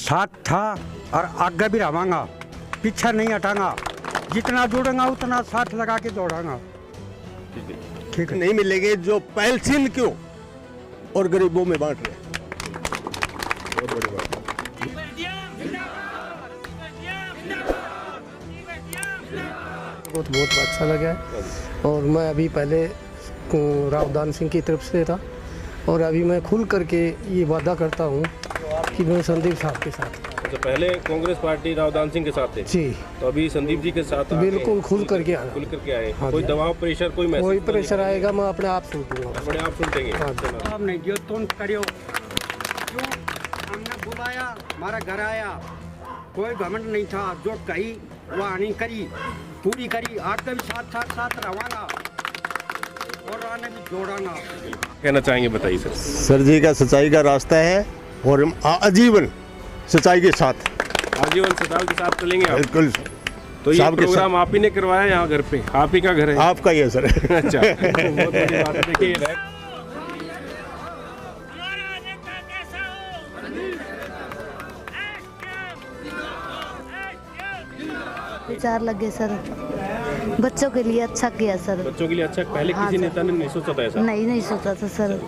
साथ था और आगे भी रहांगा, पीछे नहीं हटांगा, जितना जुड़ेगा उतना साथ लगा के दौड़ांगा। ठीक है, नहीं मिलेंगे जो पेंशन क्यों और गरीबों में बांट रहे। बहुत बड़ी बात है। बहुत अच्छा लगा है। और मैं अभी पहले रावदान सिंह की तरफ से था और अभी मैं खुल करके ये वादा करता हूँ कि मैं संदीप साहब के साथ। तो पहले कांग्रेस पार्टी रावदान सिंह के साथ थे जी, तो अभी संदीप जी के साथ बिल्कुल खुल करके आया। खुल करके आए। हाँ कोई जी। दबाव प्रेशर कोई मैसेज कोई प्रेशर आएगा मैं अपने आप सुन दूंगा। अपने आप सुन देंगे। हाँ जी। साहब ने जो तुम करियो, जो हमने बुलाया, हमारा घर आया, कोई घमंड नहीं था, जो कही वो आनी करी, पूरी करी, आगे भी साथ साथ साथ रवांगा और आने भी जोड़ांगा। कहना चाहेंगे बताइए सर। सर जी का सच्चाई का रास्ता है और हम आजीवन सच्चाई के साथ, आजीवन सदाल के साथ चलेंगे आप। बिल्कुल। तो ये साहब के प्रोग्राम आप ही ने करवाया यहाँ घर पे, आप ही का घर है? आपका ही है सर। अच्छा, बहुत बड़ी बात है। देखिए विचार लगे सर, बच्चों के लिए अच्छा किया सर। बच्चों के लिए अच्छा, पहले हाँ किसी सर। नेता ने नहीं सोचा था ऐसा? नहीं सोचा था सर।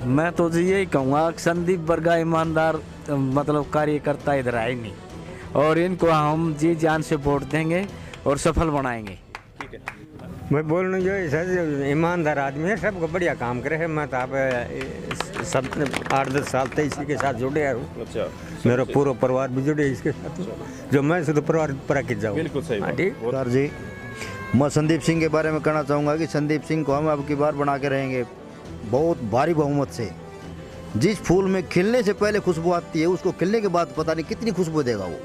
मैं तो जी यही कहूँगा कि संदीप वर्गा ईमानदार मतलब कार्यकर्ता इधर आए नहीं, और इनको हम जी जान से वोट देंगे और सफल बनाएंगे। ठीक है। मैं बोलना जो है सर, ईमानदार आदमी है, सबको बढ़िया काम करे है। मैं तो आप सब 8-10 साल से इसी के साथ जुड़े हूँ। अच्छा, मेरा पूरा परिवार भी जुड़े इसके साथ, जो मैं शुद्ध परिवार पर खिंच जाऊँ। बिल्कुल सही बात। ठीक। सर जी, मैं संदीप सिंह के बारे में कहना चाहूँगा कि संदीप सिंह को हम अब की बार बना के रहेंगे बहुत भारी बहुमत से। जिस फूल में खिलने से पहले खुशबू आती है, उसको खिलने के बाद पता नहीं कितनी खुशबू देगा वो।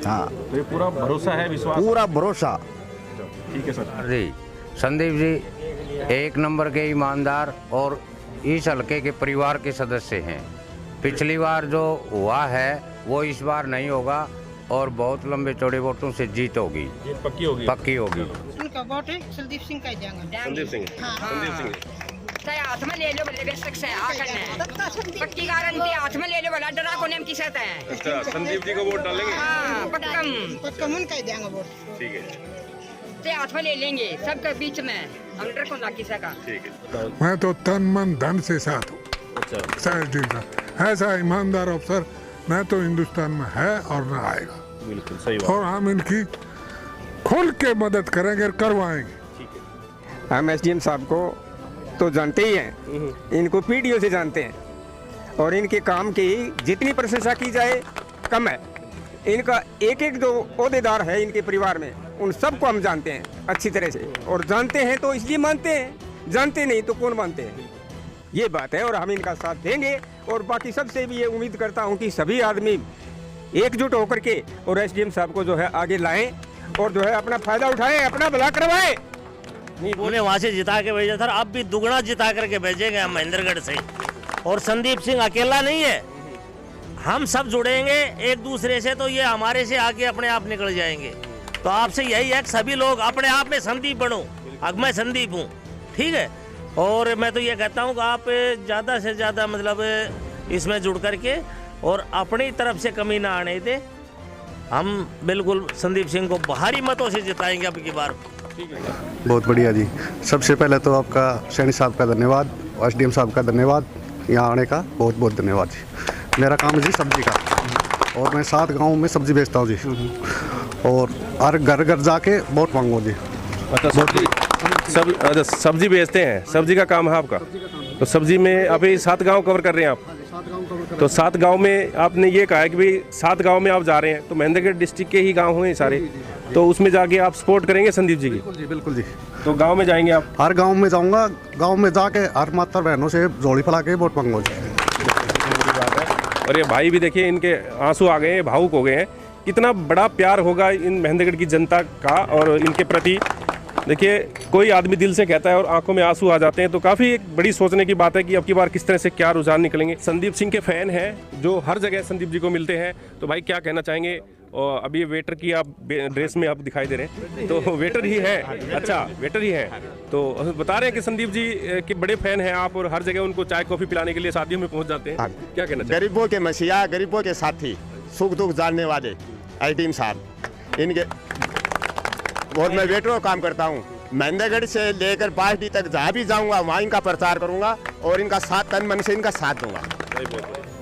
हाँ, तो ये पूरा भरोसा है, विश्वास? पूरा भरोसा। ठीक है सर जी। संदीप जी एक नंबर के ईमानदार और इस हल्के के परिवार के सदस्य हैं। पिछली बार जो हुआ है वो इस बार नहीं होगा और बहुत लंबे चौड़े वोटों से जीत होगी, जीत पक्की होगी। पक्की होगी। उनका वोट है संदीप सिंह का ही देंगे। संदीप सिंह, संदीप सिंह। हाथ में ले लो बोले बेशक से पक्की गारंटी, हाथ में ले लो बोला, डरा को नेम की शर्त है। अच्छा, संदीप जी को वोट डालेंगे? हाँ, पक्कम पक्का उनका ही देंगे वोट। ठीक है। ते हाथ में ले लेंगे सबके बीच में, हम डर को ना किसी का। ठीक है। मैं तो तन मन धन से साथ हूँ। अच्छा, सर ऐसा ईमानदार अफसर न तो हिंदुस्तान में है और न आएगा, बिल्कुल सही बात। और हम इनकी खुल के मदद करेंगे और करवाएंगे। ठीक है। हम एसडीएम साहब को तो जानते ही हैं, इनको पीडीओ से जानते हैं, और इनके काम की जितनी प्रशंसा की जाए कम है। इनका एक एक जो ओहदेदार है इनके परिवार में, उन सबको हम जानते हैं अच्छी तरह से, और जानते हैं तो इसलिए मानते हैं, जानते नहीं तो कौन मानते हैं, ये बात है। और हम इनका साथ देंगे, और बाकी सबसे भी ये उम्मीद करता हूँ कि सभी आदमी एकजुट होकर के और एसडीएम साहब को जो है आगे लाएं और जो है अपना फायदा उठाएं, अपना भला करवाएं। नहीं बोले वहाँ से जिता के भेजा था, अब भी दुगना जिता करके भेजेंगे हम महेंद्रगढ़ से। और संदीप सिंह अकेला नहीं है, हम सब जुड़ेंगे एक दूसरे से, तो ये हमारे से आगे अपने आप निकल जाएंगे। तो आपसे यही है कि सभी लोग अपने आप में संदीप बनो। अब मैं संदीप हूँ, ठीक है। और मैं तो ये कहता हूँ कि आप ज़्यादा से ज़्यादा मतलब इसमें जुड़ करके और अपनी तरफ से कमी ना आने दे। हम बिल्कुल संदीप सिंह को भारी मतों से जिताएंगे अब की बार। बहुत बढ़िया जी। सबसे पहले तो आपका सैनी साहब का धन्यवाद, एसडीएम साहब का धन्यवाद, यहाँ आने का बहुत बहुत धन्यवाद जी। मेरा काम है जी सब्जी का, और मैं 7 गाँव में सब्जी बेचता हूँ जी, और हर घर घर जाके वोट मांगो जी। अच्छा, सब्जी बेचते हैं, सब्जी का काम है आपका? तो सब्जी में अभी 7 गांव कवर कर रहे हैं आप? तो 7 गांव में आपने ये कहा है कि भाई 7 गांव में आप जा रहे हैं, तो महेंद्रगढ़ डिस्ट्रिक्ट के ही गांव हुए सारे, तो उसमें जाके आप सपोर्ट करेंगे संदीप जी की? बिल्कुल जी। तो गांव में जाएंगे आप? हर गांव में जाऊंगा, गांव में जाके हर माता बहनों से जोड़ी फैला के वोट मांगो जी। और ये भाई भी देखिए, इनके आंसू आ गए हैं, भावुक हो गए हैं। कितना बड़ा प्यार होगा इन महेंद्रगढ़ की जनता का और इनके प्रति। देखिए, कोई आदमी दिल से कहता है और आंखों में आंसू आ जाते हैं, तो काफ़ी एक बड़ी सोचने की बात है कि अब की बार किस तरह से क्या रुझान निकलेंगे। संदीप सिंह के फैन हैं जो हर जगह संदीप जी को मिलते हैं, तो भाई क्या कहना चाहेंगे? और अभी वेटर की आप ड्रेस में आप दिखाई दे रहे हैं, तो वेटर ही है? अच्छा, वेटर ही है। तो बता रहे हैं कि संदीप जी के बड़े फैन हैं आप, और हर जगह उनको चाय कॉफ़ी पिलाने के लिए शादियों में पहुंच जाते हैं। क्या कहना चाहिए? गरीबों के मसीहा, गरीबों के साथी सुख दुख जानने वाले एसडीएम साहब, इनके और मैं वेटरों का काम करता हूँ। महेंद्रगढ़ से लेकर बासडी तक जहाँ भी जाऊँगा वहाँ इनका प्रचार करूँगा और इनका साथ तन मन से इनका साथ दूंगा।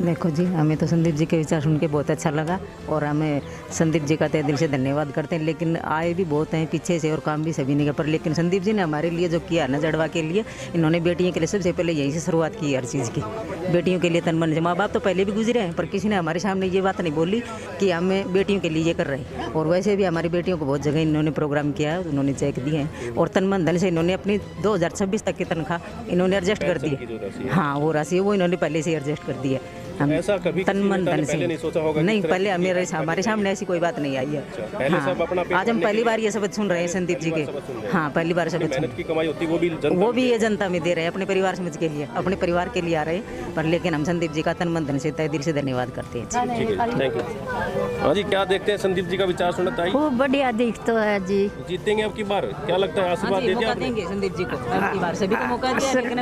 देखो जी, हमें तो संदीप जी के विचार सुन के बहुत अच्छा लगा और हमें संदीप जी का तहे दिल से धन्यवाद करते हैं। लेकिन आए भी बहुत हैं पीछे से और काम भी सभी नहीं कर पर, लेकिन संदीप जी ने हमारे लिए जो किया ना जड़वा के लिए, इन्होंने बेटियों के लिए सबसे पहले यहीं से शुरुआत की हर चीज़ की। बेटियों के लिए तन मन से, माँ बाप तो पहले भी गुजरे हैं पर किसी ने हमारे सामने ये बात नहीं बोली कि हमें बेटियों के लिए ये कर रहे हैं। और वैसे भी हमारी बेटियों को बहुत जगह इन्होंने प्रोग्राम किया है, उन्होंने चेक दिए हैं और तन मन धन से इन्होंने अपनी 2026 तक की तनख्वाह इन्होंने एडजस्ट कर दी। हाँ, वो राशि वो इन्होंने पहले से एडजस्ट कर दी है। हम ऐसा कभी तन मन धन से नहीं सोचा होगा? नहीं, पहले हमारे सामने ऐसी कोई बात नहीं आई है। पहले सब अपना पेट आज हम पहली बार ये शब्द सुन रहे हैं संदीप जी के। हाँ, पहली बार शब्द मेहनत की कमाई होती वो भी ये जनता में दे रहे हैं, अपने परिवार समझ के लिए, अपने परिवार के लिए आ रहे हैं। पर लेकिन हम संदीप जी का तन मन धन से तहे दिल से धन्यवाद करते हैं। Thank you. हाँ जी, क्या देखते हैं संदीप जी का विचार सुनना चाहिए? खूब बढ़िया दिखता है जी। जीतेंगे अब की बार, क्या लगता है? आशीर्वाद दे दिया देंगे संदीप जी को अब की बार, सभी को मौका दिया लेकिन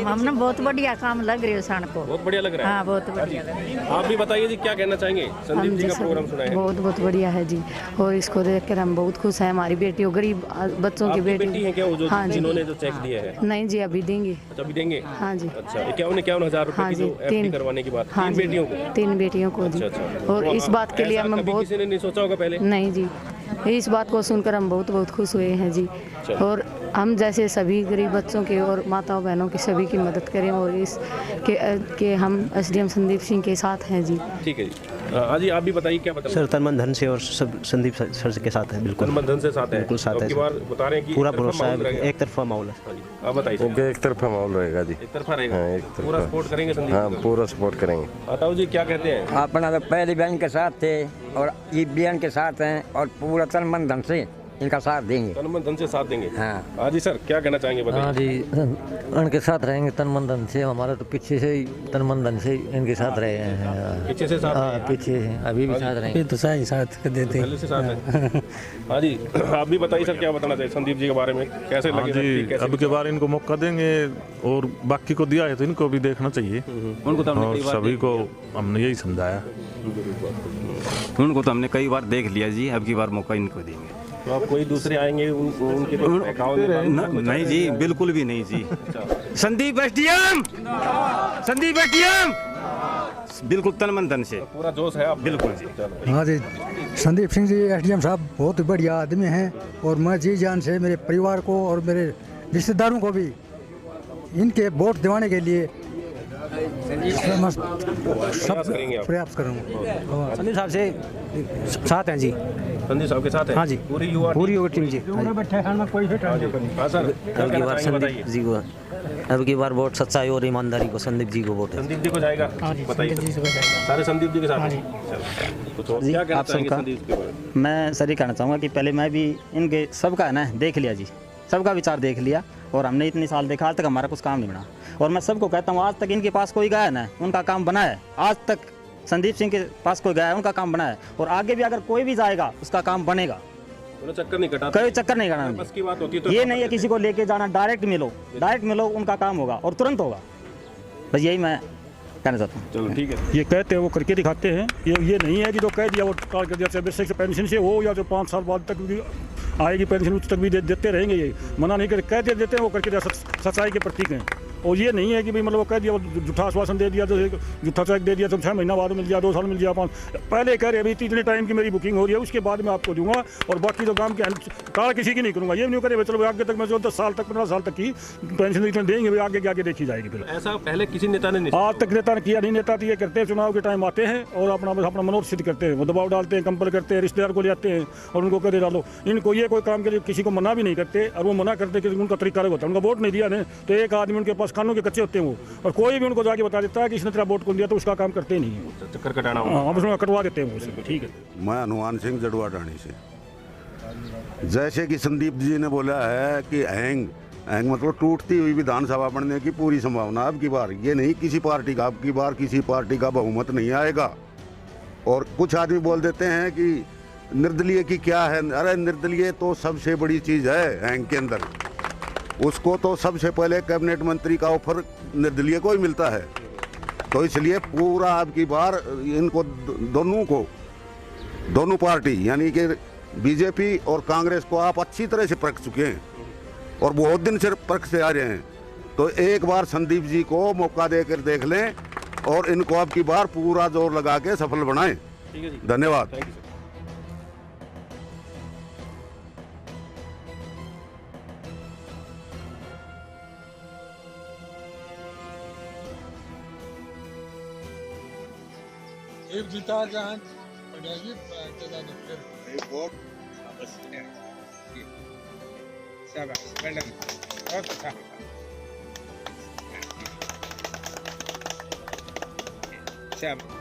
हमने बहुत बढ़िया काम लग रही है सन को। बहुत बढ़िया लग रहा है। हाँ, बहुत बढ़िया। आप भी बताइए जी, क्या कहना चाहेंगे? संदीप जी का प्रोग्राम सुना है, बहुत बहुत बढ़िया है जी और इसको देखकर हम बहुत खुश हैं। हमारी बेटियों, गरीब बच्चों की बेटी है क्या वो जो जिन्होंने जो चेक दिए हैं? नहीं जी, अभी देंगे। अच्छा, अभी देंगे? हाँ जी। अच्छा, 51,000 रुपए की जो एफडी करवाने की बात, तीन बेटियों को? तीन बेटियों को जी। और इस बात के लिए हम बहुत, किसी ने नहीं सोचा होगा पहले? नहीं जी, इस बात को सुनकर हम बहुत बहुत खुश हुए हैं जी। और हम जैसे सभी गरीब बच्चों के और माताओं बहनों की सभी की मदद करें और इस के हम एसडीएम संदीप सिंह के साथ हैं जी। ठीक है जी। हाँ जी, आप भी बताइए क्या बताएं? सर, तन मन धन से और सब संदीप सर के साथ है। बिल्कुल तन मन धन से साथ है, बिल्कुल साथ है। बता रहे हैं कि पूरा भरोसा है, एक तरफा माहौल है। आप बताइए। एक तरफा माहौल रहेगा जी। एक तरफा रहेगा? हाँ, एक पूरा सपोर्ट करेंगे संदीप? हाँ, पूरा सपोर्ट करेंगे। बताओ जी, क्या कहते हैं? अपना तो पहले बहन के साथ थे और ये बहन के साथ हैं और पूरा तन मन धन से इनका साथ देंगे। तन मन धन से साथ देंगे? हाँ जी सर, क्या कहना चाहेंगे बताइए? हाँ जी, उनके साथ रहेंगे तन मन धन से। हमारा तो पीछे से ही तन मन धन से इनके साथ रहे हैं। पीछे से साथ? हाँ, पीछे से अभी भी साथ रहेंगे। तो सही साथ देते हैं। हाँ जी, आप भी बताइए सर, क्या बताना चाहिए संदीप जी के बारे में? कैसे लगे जी? अब के बार इनको मौका देंगे और बाकी को दिया है तो इनको भी देखना चाहिए। उनको तो और सभी को हमने यही समझाया। उनको तो हमने कई बार देख लिया जी, अब की बार मौका इनको देंगे। तो आप कोई दूसरे आएंगे उनके नहीं जी, बिल्कुल भी नहीं जी। संदीप एसडीएम, संदीप एसडीएम, बिल्कुल तन मन धन से पूरा जोश है आप? बिल्कुल जी। हाँ जी, संदीप सिंह जी एसडीएम साहब बहुत बढ़िया आदमी हैं और मैं जी जान से मेरे परिवार को और मेरे रिश्तेदारों को भी इनके वोट दिलाने के लिए सब प्रयास करूँगा। संदीप साहब से साथ हैं जी। संदीप साहब के साथ है? हाँ जी, पूरी युवा टीम जी। हाँ सर, अब की बार संदीप जी को, अब की बार वोट सच्चाई और ईमानदारी को संदीप जी को वोट है। संदीप जी को जाएगा? बताइए। सारे संदीप जी के साथ? जी, आप सबका मैं सर ये कहना चाहूँगा कि पहले मैं भी इनके सबका है ना देख लिया जी, सबका विचार देख लिया और हमने इतने साल देखा, आज तक हमारा कुछ काम नहीं बना। और मैं सबको कहता हूँ, आज तक इनके पास कोई गया है ना, उनका काम बना है। आज तक संदीप सिंह के पास कोई गया है, उनका काम बना है और आगे भी अगर कोई भी जाएगा उसका काम बनेगा। चक्कर नहीं कटा, कोई चक्कर नहीं कटाना। बस की बात होती तो ये नहीं है किसी को लेके जाना, डायरेक्ट मिलो, उनका काम होगा और तुरंत होगा। बस यही मैं कहना चाहता हूँ। चलो ठीक है। ये कहते हैं वो करके दिखाते हैं। ये नहीं है कि जो कह दिया वो कार कर दिया, बेसिक पेंशन से हो या जो 5 साल बाद तक भी आएगी पेंशन उस तक भी देते रहेंगे। ये मना नहीं कर, कहते देते हैं वो करके सच्चाई के प्रतीक हैं। और ये नहीं है कि भाई मतलब वो कह दिया, वो झूठा आश्वासन दे दिया, तो झूठा चेक दे दिया तो 6 महीना बाद मिल जाए, 2 साल मिल जाए, 5 पहले कह रहे अभी इतने टाइम की मेरी बुकिंग हो रही है, उसके बाद मैं आपको दूंगा और बाकी जो काम के कार्ड किसी की नहीं करूँगा। ये नहीं करे चलो आगे तक मैं जो 10 साल तक 15 साल तक की पेंशन इतने देंगे, भाई आगे आगे देखी जाएगी। फिर ऐसा पहले किसी नेता ने नहीं, आज तक नेता ने किया नहीं। नेता तो ये करते हैं, चुनाव के टाइम आते हैं और अपना मनोरथ सिद्ध करते हैं, वो दबाव डालते हैं, कंपल करते हैं, रिश्तेदार को ले आते हैं और उनको करे डालो। इनको ये कोई काम के लिए किसी को मना भी नहीं करते और वो मना करते कि उनका तरीका अलग होता है। उनका वोट नहीं दिया ना तो एक आदमी उनके पास कानों के कच्चे होते हैं वो, और कोई भी उनको जाके बता देता है कि इसने तेरा वोट कौन दिया, तो उसका काम करते नहीं है, चक्कर कटाना कटवा देते हैं वो। ठीक है। मैं हनुमान सिंह जड़वा ढाणी से। जैसे कि संदीप जी ने बोला है कि हैंग मतलब टूटती हुई विधानसभा बनने की पूरी संभावना। अब की बार ये नहीं किसी पार्टी का, अब की बार किसी पार्टी का बहुमत नहीं आएगा। और कुछ आदमी बोल देते हैं कि निर्दलीय की क्या है, अरे निर्दलीय तो सबसे बड़ी चीज़ है हैंग के अंदर। उसको तो सबसे पहले कैबिनेट मंत्री का ऑफर निर्दलीय को ही मिलता है तो इसलिए पूरा अब की बार इनको दोनों पार्टी यानी कि बीजेपी और कांग्रेस को आप अच्छी तरह से परख चुके हैं और बहुत दिन से परखते आ रहे हैं। तो एक बार संदीप जी को मौका देकर देख लें और इनको अब की बार पूरा जोर लगा के सफल बनाएं। धन्यवाद। एक जीता जान पड़ेगी फिर वोट शाबाश मैडम बहुत अच्छा शाबाश।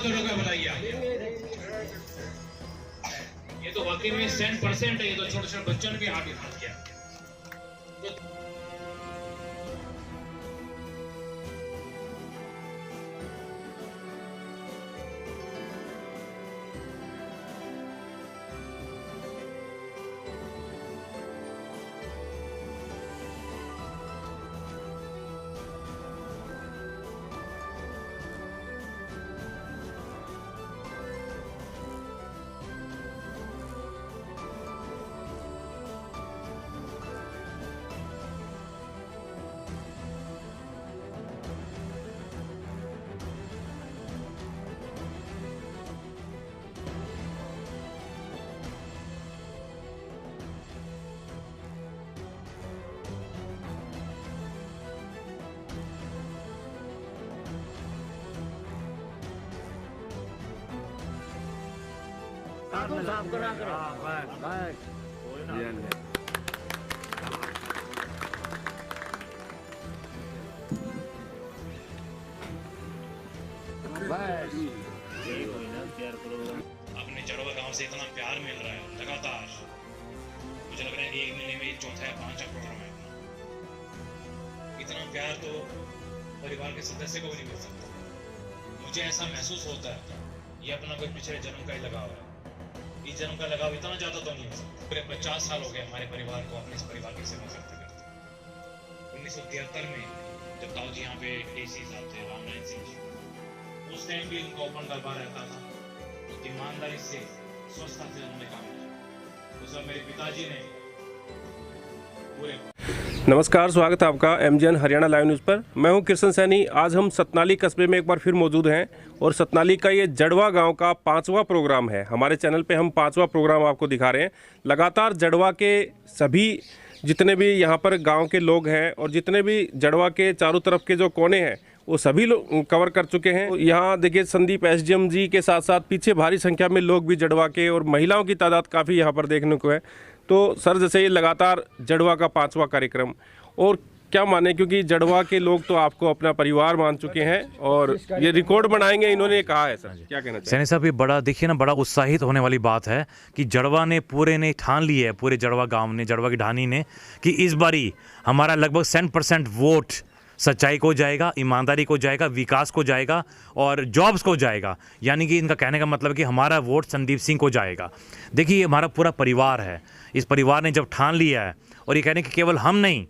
दोनों का बताइए। ये तो वाकई में 100% है। ये तो छोटे छोटे बच्चों ने भी हाथ किया। अपने जड़वा गांव से इतना प्यार मिल रहा है लगातार। मुझे लग रहा है कि 1 महीने में चौथा या 5वां प्रोग्राम है। इतना प्यार तो परिवार के सदस्य को भी नहीं मिल सकता। मुझे ऐसा महसूस होता है ये अपना कोई पिछले जन्म का ही लगाव है। इस जन्म का लगाव इतना ज्यादा तो नहीं हो सकता। पूरे 50 साल हो गए हमारे परिवार को अपने इस परिवार की सेवा करते करते। 1973 में जब ताऊ जी यहाँ पे डीसी साहब थे रामनारायण सिंह जी, उस टाइम भी उनका ओपन दरबार रहता था। ईमानदारी से स्वस्थता से उन्होंने काम किया। उस समय मेरे पिताजी ने पूरे। नमस्कार, स्वागत है आपका MGN हरियाणा लाइव न्यूज़ पर। मैं हूं कृष्ण सैनी। आज हम सतनाली कस्बे में एक बार फिर मौजूद हैं और सतनाली का ये जड़वा गांव का 5वां प्रोग्राम है। हमारे चैनल पे हम 5वां प्रोग्राम आपको दिखा रहे हैं। लगातार जड़वा के सभी जितने भी यहाँ पर गांव के लोग हैं और जितने भी जड़वा के चारों तरफ के जो कोने हैं वो सभी लोग कवर कर चुके हैं। यहाँ देखिए संदीप SDM जी के साथ साथ पीछे भारी संख्या में लोग भी जड़वा के और महिलाओं की तादाद काफ़ी यहाँ पर देखने को है। तो सर जैसे ये लगातार जड़वा का 5वां कार्यक्रम और क्या माने, क्योंकि जड़वा के लोग तो आपको अपना परिवार मान चुके हैं और ये रिकॉर्ड बनाएंगे इन्होंने कहा है। सर क्या कहना चाहिए? सैनी साहब ये बड़ा देखिए ना, बड़ा उत्साहित होने वाली बात है कि जड़वा ने पूरे ने ठान ली है, पूरे जड़वा गांव ने, जड़वा की ढानी ने, कि इस बारी हमारा लगभग 100% वोट सच्चाई को जाएगा, ईमानदारी को जाएगा, विकास को जाएगा और जॉब्स को जाएगा। यानी कि इनका कहने का मतलब कि हमारा वोट संदीप सिंह को जाएगा। देखिए ये हमारा पूरा परिवार है। इस परिवार ने जब ठान लिया है और ये कहने कि केवल हम नहीं,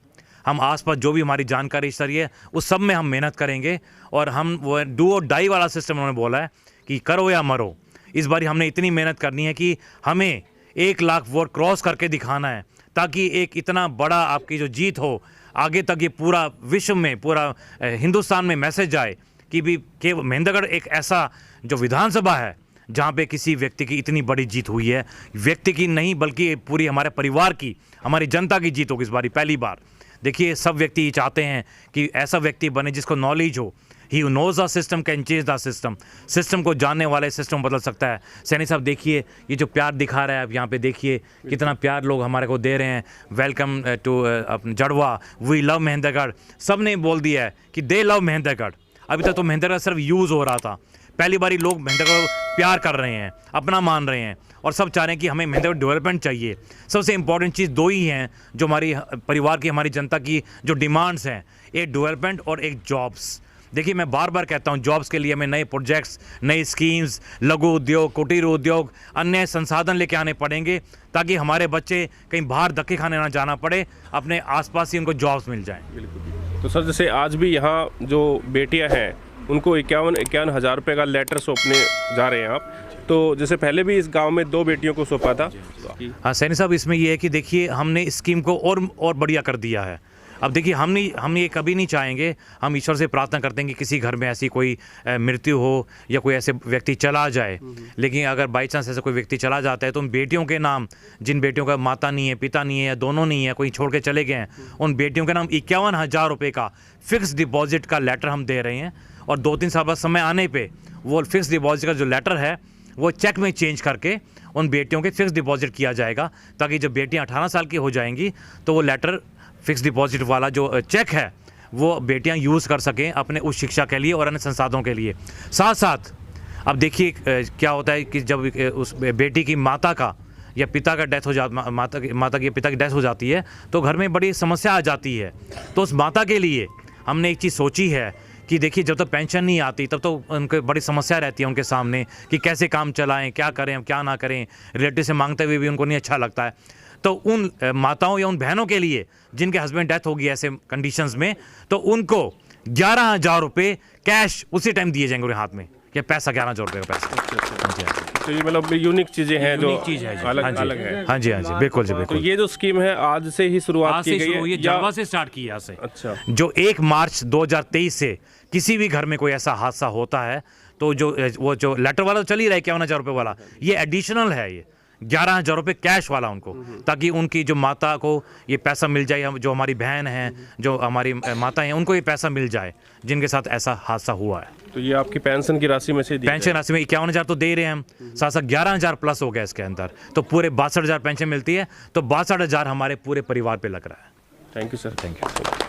हम आसपास जो भी हमारी जानकारी इस तरह है उस सब में हम मेहनत करेंगे और हम वो डू और डाई वाला सिस्टम उन्होंने बोला है कि करो या मरो। इस बार हमने इतनी मेहनत करनी है कि हमें 1 लाख वोट क्रॉस करके दिखाना है, ताकि एक इतना बड़ा आपकी जो जीत हो, आगे तक ये पूरा विश्व में, पूरा हिंदुस्तान में मैसेज आए कि भी कि महेंद्रगढ़ एक ऐसा जो विधानसभा है जहाँ पे किसी व्यक्ति की इतनी बड़ी जीत हुई है, व्यक्ति की नहीं बल्कि पूरी हमारे परिवार की, हमारी जनता की जीत होगी इस बारी पहली बार। देखिए सब व्यक्ति चाहते हैं कि ऐसा व्यक्ति बने जिसको नॉलेज हो, he knows the system can change the system, system को जानने वाले सिस्टम बदल सकता है। सैनी साहब देखिए ये जो प्यार दिखा रहा है, आप यहाँ पे देखिए कितना प्यार लोग हमारे को दे रहे हैं। Welcome to Jadwa, we love Mahendragarh, सब ने बोल दिया है कि दे लव महेंद्रगढ़। अभी तक तो महेंद्रगढ़ सिर्फ यूज़ हो रहा था, पहली बारी लोग महेंद्रगढ़ प्यार कर रहे हैं, अपना मान रहे हैं और सब चाह रहे हैं कि हमें महेंद्रगढ़ डेवलपमेंट चाहिए। सबसे इंपॉर्टेंट चीज़ दो ही हैं जो हमारी परिवार की, हमारी जनता की जो डिमांड्स हैं, एक डेवलपमेंट और एक जॉब्स। देखिए मैं बार बार कहता हूँ जॉब्स के लिए हमें नए प्रोजेक्ट्स, नई स्कीम्स, लघु उद्योग, कुटीर उद्योग, अन्य संसाधन लेके आने पड़ेंगे ताकि हमारे बच्चे कहीं बाहर धक्के खाने ना जाना पड़े, अपने आसपास ही उनको जॉब्स मिल जाएं। बिल्कुल। तो सर जैसे आज भी यहाँ जो बेटियाँ हैं उनको 51 हज़ार रुपये का लेटर सौंपने जा रहे हैं आप, तो जैसे पहले भी इस गांव में 2 बेटियों को सौंपा था। हाँ सैनी साहब, इसमें ये है कि देखिए हमने इस स्कीम को और बढ़िया कर दिया है। अब देखिए हम ये कभी नहीं चाहेंगे, हम ईश्वर से प्रार्थना करते हैं कि किसी घर में ऐसी कोई मृत्यु हो या कोई ऐसे व्यक्ति चला जाए, लेकिन अगर बाई चांस ऐसा कोई व्यक्ति चला जाता है तो उन बेटियों के नाम, जिन बेटियों का माता नहीं है, पिता नहीं है या दोनों नहीं है, कोई छोड़ के चले गए हैं, उन बेटियों के नाम 51,000 रुपये का फिक्स डिपॉजिट का लेटर हम दे रहे हैं। और 2-3 साल बाद समय आने पे वो फिक्स डिपॉजिट का जो लेटर है वो चेक में चेंज करके उन बेटियों के फिक्स डिपॉजिट किया जाएगा, ताकि जब बेटियां 18 साल की हो जाएंगी तो वो लेटर फिक्स डिपॉजिट वाला जो चेक है वो बेटियां यूज़ कर सकें अपने उच्च शिक्षा के लिए और अन्य संसाधनों के लिए। साथ साथ अब देखिए क्या होता है कि जब उस बेटी की माता का या पिता का डेथ हो जाता, माता की पिता की डेथ हो जाती है तो घर में बड़ी समस्या आ जाती है। तो उस माता के लिए हमने एक चीज़ सोची है कि देखिए जब तक पेंशन नहीं आती तब तो उनको बड़ी समस्या रहती है उनके सामने कि कैसे काम चलाएं, क्या करें, क्या ना करें, रिलेटिव से मांगते हुए भी उनको नहीं अच्छा लगता है। तो उन माताओं या उन बहनों के लिए जिनके हस्बैंड डेथ होगी ऐसे कंडीशंस में, तो उनको 11,000 रुपये कैश उसी टाइम दिए जाएंगे उनके हाथ में, या पैसा 11,000 रुपये का पैसा। तो ये मतलब यूनिक चीज़ें हैं जो चीज़ है, अलग है। हाँ जी बिल्कुल जी बिल्कुल। तो ये जो स्कीम है आज से ही शुरुआत की गई है, ये जड़वा से स्टार्ट की है। अच्छा, जो 1 मार्च 2023 से किसी भी घर में कोई ऐसा हादसा होता है तो वो जो लेटर वाला चल ही रहा है 51,000 रुपये वाला, ये एडिशनल है, ये 11,000 रुपये कैश वाला उनको, ताकि उनकी जो माता को ये पैसा मिल जाए, जो हमारी बहन हैं, जो हमारी माता हैं, उनको ये पैसा मिल जाए जिनके साथ ऐसा हादसा हुआ है। तो ये आपकी पेंशन की राशि में से पेंशन राशि में 51,000 तो दे रहे हैं हम, साथ साथ 11,000 प्लस हो गया इसके अंदर, तो पूरे 62,000 पेंशन मिलती है, तो 62,000 हमारे पूरे परिवार पे लग रहा है। Thank you sir. Thank you.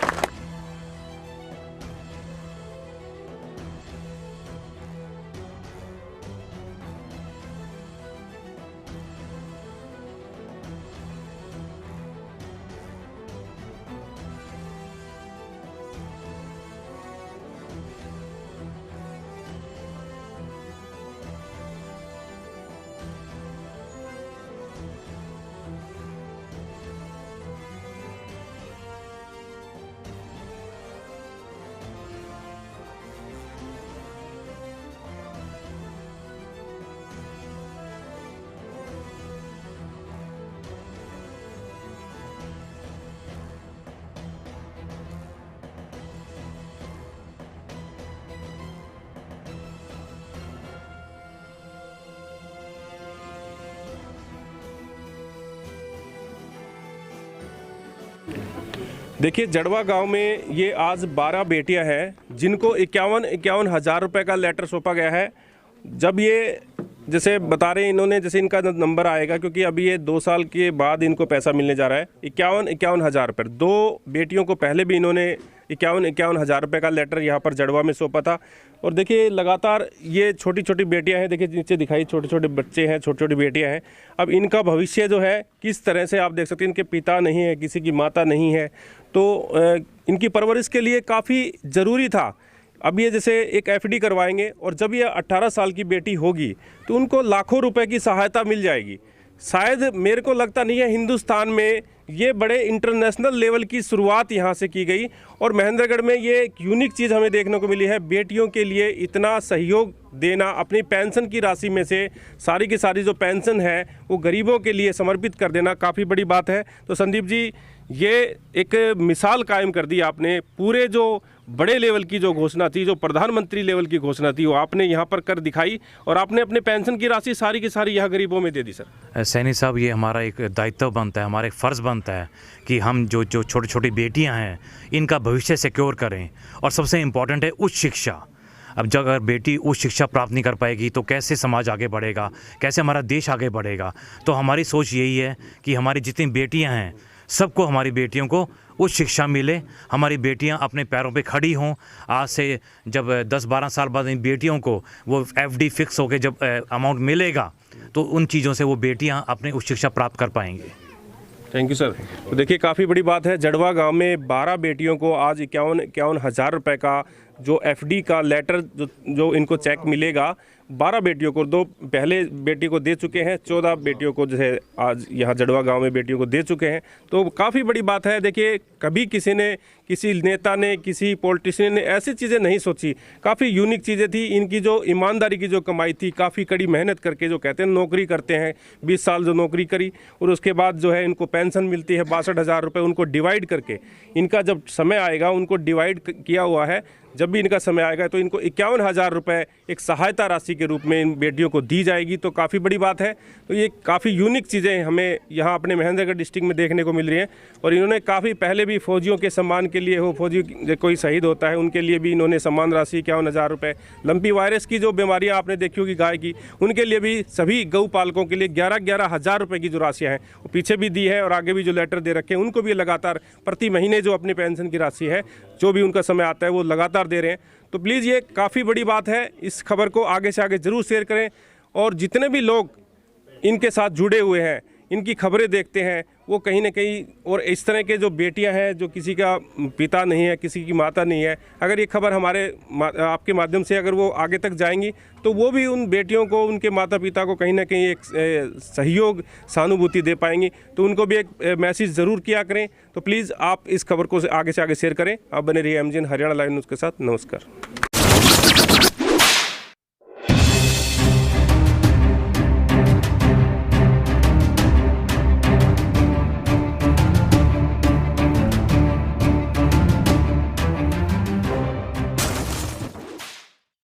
देखिए जड़वा गांव में ये आज 12 बेटियां हैं जिनको 51 हज़ार रुपये का लेटर सौंपा गया है। जब ये जैसे बता रहे हैं इन्होंने, जैसे इनका नंबर आएगा क्योंकि अभी ये 2 साल के बाद इनको पैसा मिलने जा रहा है 51 हज़ार रुपये। 2 बेटियों को पहले भी इन्होंने 51 हज़ार रुपये का लेटर यहाँ पर जड़वा में सौंपा था। और देखिए लगातार ये छोटी छोटी बेटियां हैं, देखिए नीचे दिखाई छोटे छोटे बच्चे हैं, छोटी छोटी बेटियां हैं। अब इनका भविष्य जो है किस तरह से आप देख सकते हैं, इनके पिता नहीं है, किसी की माता नहीं है, तो इनकी परवरिश के लिए काफ़ी ज़रूरी था। अब ये जैसे एक एफडी करवाएंगे और जब ये 18 साल की बेटी होगी तो उनको लाखों रुपए की सहायता मिल जाएगी। शायद मेरे को लगता नहीं है हिंदुस्तान में ये बड़े इंटरनेशनल लेवल की शुरुआत यहाँ से की गई और महेंद्रगढ़ में ये एक यूनिक चीज़ हमें देखने को मिली है। बेटियों के लिए इतना सहयोग देना, अपनी पेंशन की राशि में से सारी की सारी जो पेंशन है वो गरीबों के लिए समर्पित कर देना काफ़ी बड़ी बात है। तो संदीप जी, ये एक मिसाल कायम कर दी आपने। पूरे जो बड़े लेवल की जो घोषणा थी, जो प्रधानमंत्री लेवल की घोषणा थी, वो आपने यहाँ पर कर दिखाई और आपने अपने पेंशन की राशि सारी की सारी यहाँ गरीबों में दे दी। सर सैनी साहब, ये हमारा एक दायित्व बनता है, हमारा एक फ़र्ज़ बनता है कि हम जो छोटी छोटी बेटियाँ हैं इनका भविष्य सिक्योर करें। और सबसे इम्पॉर्टेंट है उच्च शिक्षा। अब जब अगर बेटी उच्च शिक्षा प्राप्त नहीं कर पाएगी तो कैसे समाज आगे बढ़ेगा, कैसे हमारा देश आगे बढ़ेगा। तो हमारी सोच यही है कि हमारी जितनी बेटियां हैं सबको, हमारी बेटियों को उच्च शिक्षा मिले, हमारी बेटियां अपने पैरों पे खड़ी हों। आज से जब 10-12 साल बाद इन बेटियों को वो FD फिक्स होकर जब अमाउंट मिलेगा तो उन चीज़ों से वो बेटियां अपनी उच्च शिक्षा प्राप्त कर पाएंगी। Thank you sir. तो देखिए, काफ़ी बड़ी बात है। जड़वा गांव में 12 बेटियों को आज 51 हज़ार रुपये का जो FD का लेटर जो इनको चेक मिलेगा, 12 बेटियों को, 2 पहले बेटी को दे चुके हैं, 14 बेटियों को जो है आज यहाँ जड़वा गांव में बेटियों को दे चुके हैं। तो काफ़ी बड़ी बात है। देखिए, कभी किसी नेता ने, किसी पॉलिटिशियन ने ऐसी चीज़ें नहीं सोची। काफ़ी यूनिक चीज़ें थी। इनकी जो ईमानदारी की जो कमाई थी, काफ़ी कड़ी मेहनत करके, जो कहते हैं नौकरी करते हैं, 20 साल जो नौकरी करी और उसके बाद जो है इनको पेंशन मिलती है 62 हज़ार रुपये। उनको डिवाइड करके, इनका जब समय आएगा उनको डिवाइड किया हुआ है। जब भी इनका समय आएगा तो इनको 51 हज़ार रुपये एक सहायता राशि के रूप में इन बेटियों को दी जाएगी। तो काफ़ी बड़ी बात है। तो ये काफ़ी यूनिक चीज़ें हमें यहाँ अपने महेंद्रगढ़ डिस्ट्रिक्ट में देखने को मिल रही हैं। और इन्होंने काफ़ी पहले भी फौजियों के सम्मान के लिए हो, फौजी कोई शहीद होता है उनके लिए भी इन्होंने सम्मान राशि 51 हज़ार रुपये। लंपी वायरस की जो बीमारियाँ आपने देखी होगी गाय की, उनके लिए भी सभी गौ पालकों के लिए 11 हज़ार रुपये की जो राशियाँ हैं वो पीछे भी दी है और आगे भी जो लेटर दे रखे हैं उनको भी लगातार प्रति महीने जो अपनी पेंशन की राशि है, जो भी उनका समय आता है वो लगातार दे रहे हैं। तो प्लीज़ ये काफ़ी बड़ी बात है। इस खबर को आगे से आगे ज़रूर शेयर करें और जितने भी लोग इनके साथ जुड़े हुए हैं, इनकी खबरें देखते हैं, वो कहीं ना कहीं, और इस तरह के जो बेटियां हैं जो किसी का पिता नहीं है, किसी की माता नहीं है, अगर ये खबर आपके माध्यम से अगर वो आगे तक जाएंगी तो वो भी उन बेटियों को, उनके माता पिता को कहीं ना कहीं एक सहयोग, सहानुभूति दे पाएंगी। तो उनको भी एक मैसेज ज़रूर किया करें। तो प्लीज़ आप इस खबर को आगे से आगे शेयर करें। आप बने रहिए MGN हरियाणा लाइव न्यूज़ के साथ। नमस्कार।